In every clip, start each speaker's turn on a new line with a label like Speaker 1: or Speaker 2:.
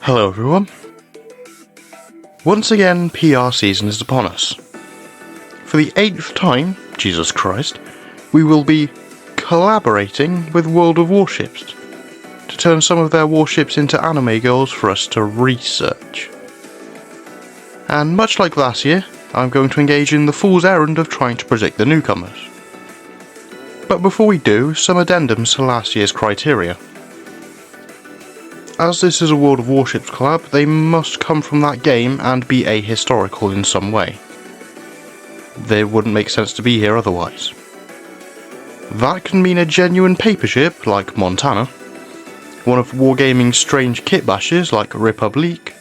Speaker 1: Hello everyone. Once again, PR season is upon us. For the 8th time, Jesus Christ, we will be collaborating with World of Warships to turn some of their warships into anime girls for us to research. And much like last year, I'm going to engage in the fool's errand of trying to predict the newcomers. But before we do, some addendums to last year's criteria. As this is a World of Warships collab, they must come from that game and be ahistorical in some way. They wouldn't make sense to be here otherwise. That can mean a genuine paper ship like Montana, one of Wargaming's strange kitbashes like Republique,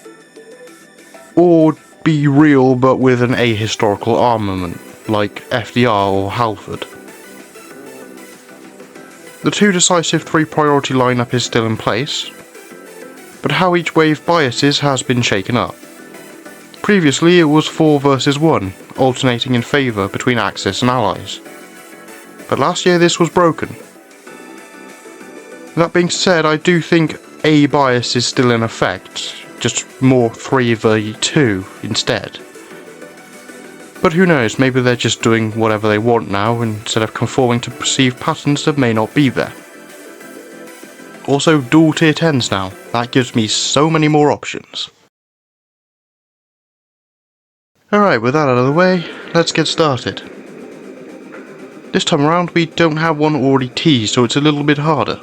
Speaker 1: or be real but with an ahistorical armament like FDR or Halford. The 2 decisive 3 priority lineup is still in place, but how each wave biases has been shaken up. Previously it was 4 versus 1, alternating in favour between Axis and Allies. But last year this was broken. That being said, I do think A bias is still in effect, just more 3v2 instead. But who knows, maybe they're just doing whatever they want now instead of conforming to perceived patterns that may not be there. Also, dual tier 10s now. That gives me so many more options. Alright, with that out of the way, let's get started. This time around we don't have one already teased, so it's a little bit harder.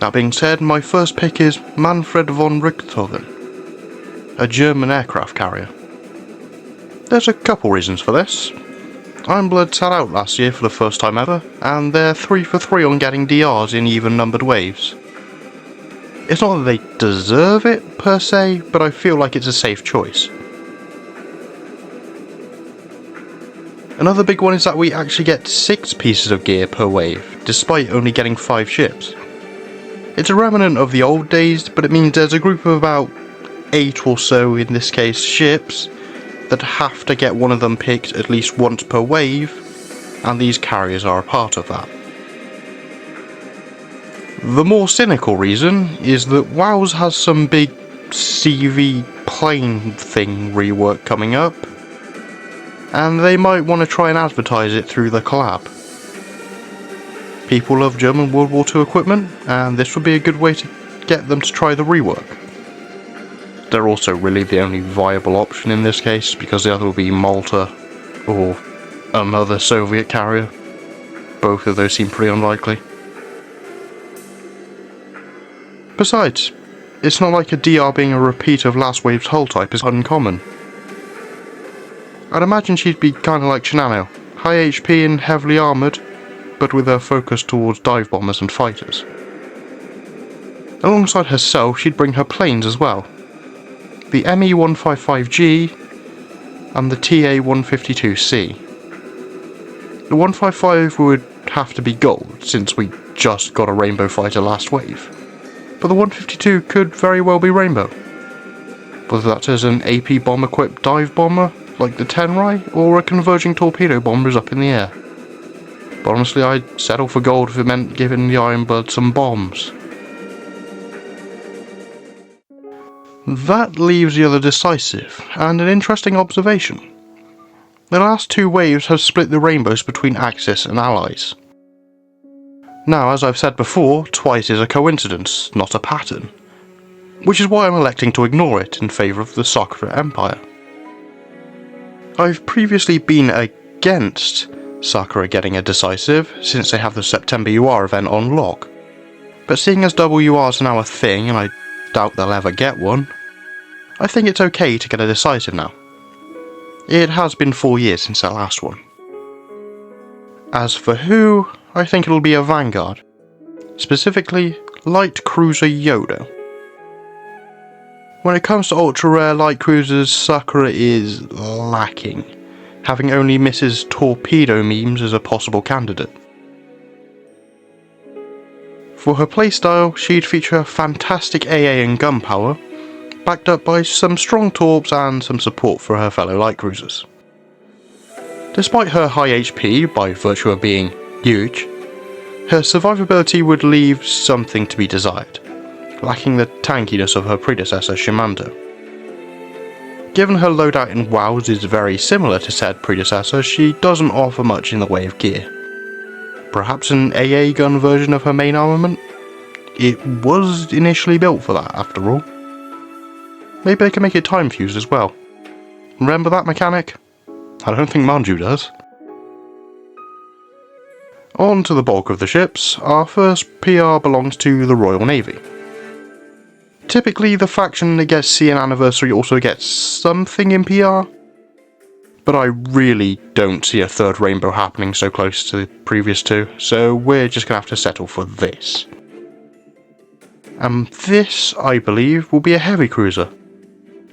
Speaker 1: That being said, my first pick is Manfred von Richthofen, a German aircraft carrier. There's a couple reasons for this. Ironblood sat out last year for the first time ever, and they're 3 for 3 on getting DRs in even-numbered waves. It's not that they deserve it, per se, but I feel like it's a safe choice. Another big one is that we actually get 6 pieces of gear per wave, despite only getting 5 ships. It's a remnant of the old days, but it means there's a group of about 8 or so, in this case, ships, that have to get one of them picked at least once per wave, and these carriers are a part of that. The more cynical reason is that WoWs has some big CV plane thing rework coming up, and they might want to try and advertise it through the collab. People love German World War II equipment, and this would be a good way to get them to try the rework. They're also really the only viable option in this case, because the other will be Malta or another Soviet carrier. Both of those seem pretty unlikely. Besides, it's not like a DR being a repeat of last wave's hull type is uncommon. I'd imagine she'd be kinda like Shinano, high HP and heavily armoured, but with a focus towards dive bombers and fighters. Alongside herself, she'd bring her planes as well. The ME-155G and the TA-152C. The 155 would have to be gold, since we just got a rainbow fighter last wave, but the 152 could very well be rainbow. Whether that's as an AP bomb equipped dive bomber, like the Tenrai, or a converging torpedo bomber is up in the air. But honestly, I'd settle for gold if it meant giving the Ironblood some bombs. That leaves the other decisive, and an interesting observation. The last 2 waves have split the rainbows between Axis and Allies. Now, as I've said before, twice is a coincidence, not a pattern. Which is why I'm electing to ignore it in favour of the Sakura Empire. I've previously been against Sakura getting a decisive, since they have the September UR event on lock. But seeing as double URs are now a thing, and I doubt they'll ever get one, I think it's okay to get a decisive now. It has been 4 years since that last one. As for who, I think it'll be a Vanguard. Specifically, Light Cruiser Yodo. When it comes to ultra rare light cruisers, Sakura is lacking, having only Mrs. Torpedo memes as a possible candidate. For her playstyle, she'd feature fantastic AA and gunpowder, backed up by some strong torps and some support for her fellow light cruisers. Despite her high HP, by virtue of being huge, her survivability would leave something to be desired, lacking the tankiness of her predecessor Shimando. Given her loadout in WoWs is very similar to said predecessor, she doesn't offer much in the way of gear. Perhaps an AA gun version of her main armament? It was initially built for that, after all. Maybe they can make it time fused as well. Remember that mechanic? I don't think Manju does. On to the bulk of the ships. Our first PR belongs to the Royal Navy. Typically the faction that gets C an anniversary also gets something in PR, but I really don't see a third rainbow happening so close to the previous two, so we're just going to have to settle for this. And this, I believe, will be a heavy cruiser.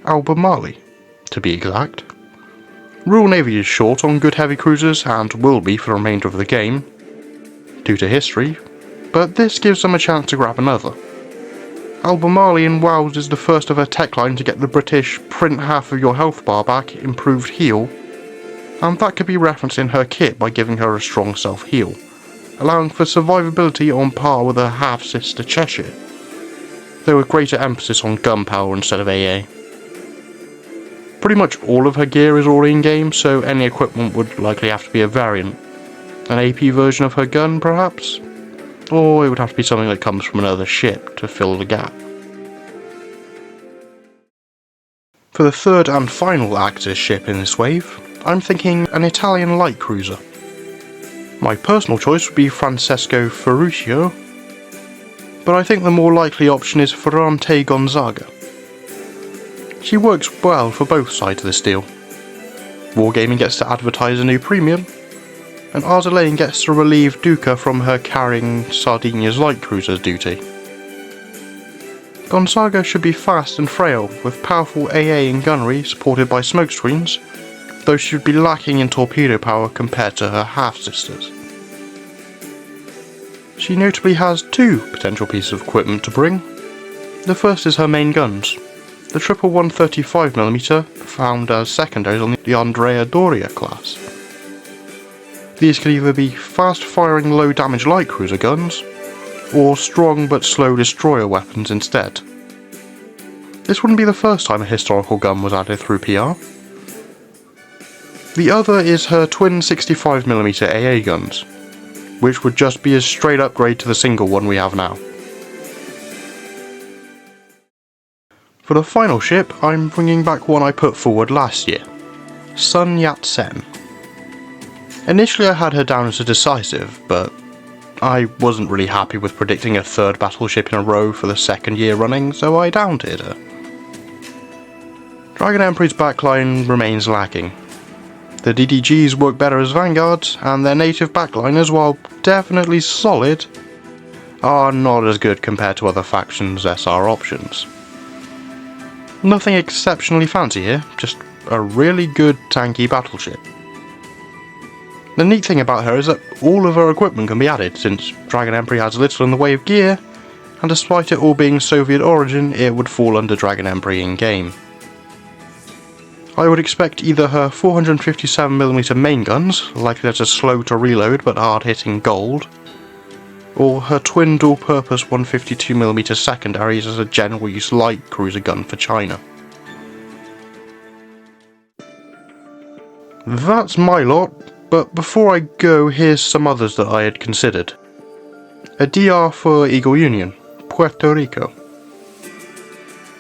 Speaker 1: Albemarle, to be exact. Royal Navy is short on good heavy cruisers and will be for the remainder of the game, due to history, but this gives them a chance to grab another. Albemarle in WoWs is the first of her tech line to get the British print half of your health bar back, improved heal, and that could be referenced in her kit by giving her a strong self-heal, allowing for survivability on par with her half-sister Cheshire, though with greater emphasis on gunpowder instead of AA. Pretty much all of her gear is already in-game, so any equipment would likely have to be a variant. An AP version of her gun, perhaps? Or it would have to be something that comes from another ship to fill the gap. For the third and final Axis ship in this wave, I'm thinking an Italian light cruiser. My personal choice would be Francesco Ferruccio, but I think the more likely option is Ferrante Gonzaga. She works well for both sides of this deal. Wargaming gets to advertise a new premium, and Arzelaine gets to relieve Duca from her carrying Sardinia's light cruiser's duty. Gonzaga should be fast and frail, with powerful AA and gunnery supported by smoke screens, though she would be lacking in torpedo power compared to her half-sisters. She notably has two potential pieces of equipment to bring. The first is her main guns, the triple 135mm found as secondaries on the Andrea Doria class. These can either be fast-firing low-damage light cruiser guns, or strong but slow destroyer weapons instead. This wouldn't be the first time a historical gun was added through PR. The other is her twin 65mm AA guns, which would just be a straight upgrade to the single one we have now. For the final ship, I'm bringing back one I put forward last year, Sun Yat-sen. Initially I had her down as a decisive, but I wasn't really happy with predicting a third battleship in a row for the second year running, so I downtiered her. Dragon Emperor's backline remains lacking. The DDGs work better as vanguards, and their native backliners, while definitely solid, are not as good compared to other factions' SR options. Nothing exceptionally fancy here, just a really good tanky battleship. The neat thing about her is that all of her equipment can be added, since Dragon Emperor has little in the way of gear, and despite it all being Soviet origin, it would fall under Dragon Emperor in-game. I would expect either her 457mm main guns, likely that are slow to reload but hard-hitting gold, or her twin dual-purpose 152mm secondaries as a general-use light cruiser gun for China. That's my lot, but before I go, here's some others that I had considered. A DR for Eagle Union, Puerto Rico.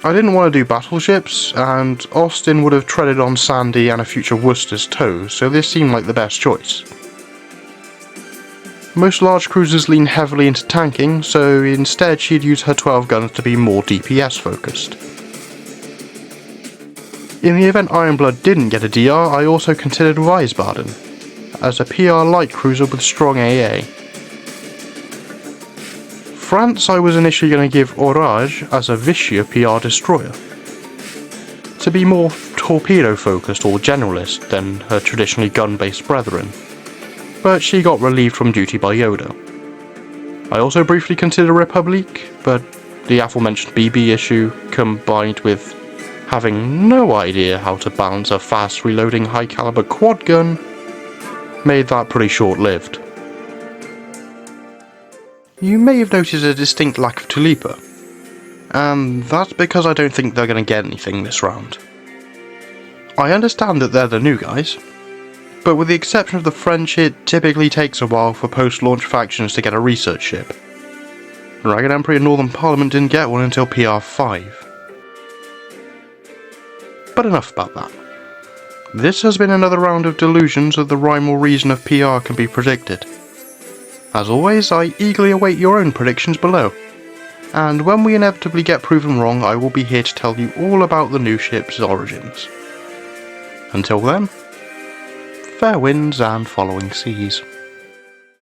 Speaker 1: I didn't want to do battleships, and Austin would have treaded on Sandy and a future Worcester's toes, so this seemed like the best choice. Most large cruisers lean heavily into tanking, so instead she'd use her 12 guns to be more DPS focused. In the event Ironblood didn't get a DR, I also considered Wiesbaden, as a PR light cruiser with strong AA. France I was initially going to give Orage as a Vichy PR destroyer, to be more torpedo focused or generalist than her traditionally gun-based brethren, but she got relieved from duty by Yoda. I also briefly considered Republique, but the aforementioned BB issue, combined with having no idea how to balance a fast reloading high caliber quad gun, made that pretty short-lived. You may have noticed a distinct lack of Tulipa. and that's because I don't think they're going to get anything this round. I understand that they're the new guys, but with the exception of the French, it typically takes a while for post-launch factions to get a research ship. Ragged Emperor and Northern Parliament didn't get one until PR5. But enough about that. This has been another round of delusions that the rhyme or reason of PR can be predicted. As always, I eagerly await your own predictions below. And when we inevitably get proven wrong, I will be here to tell you all about the new ship's origins. Until then, fair winds and following seas.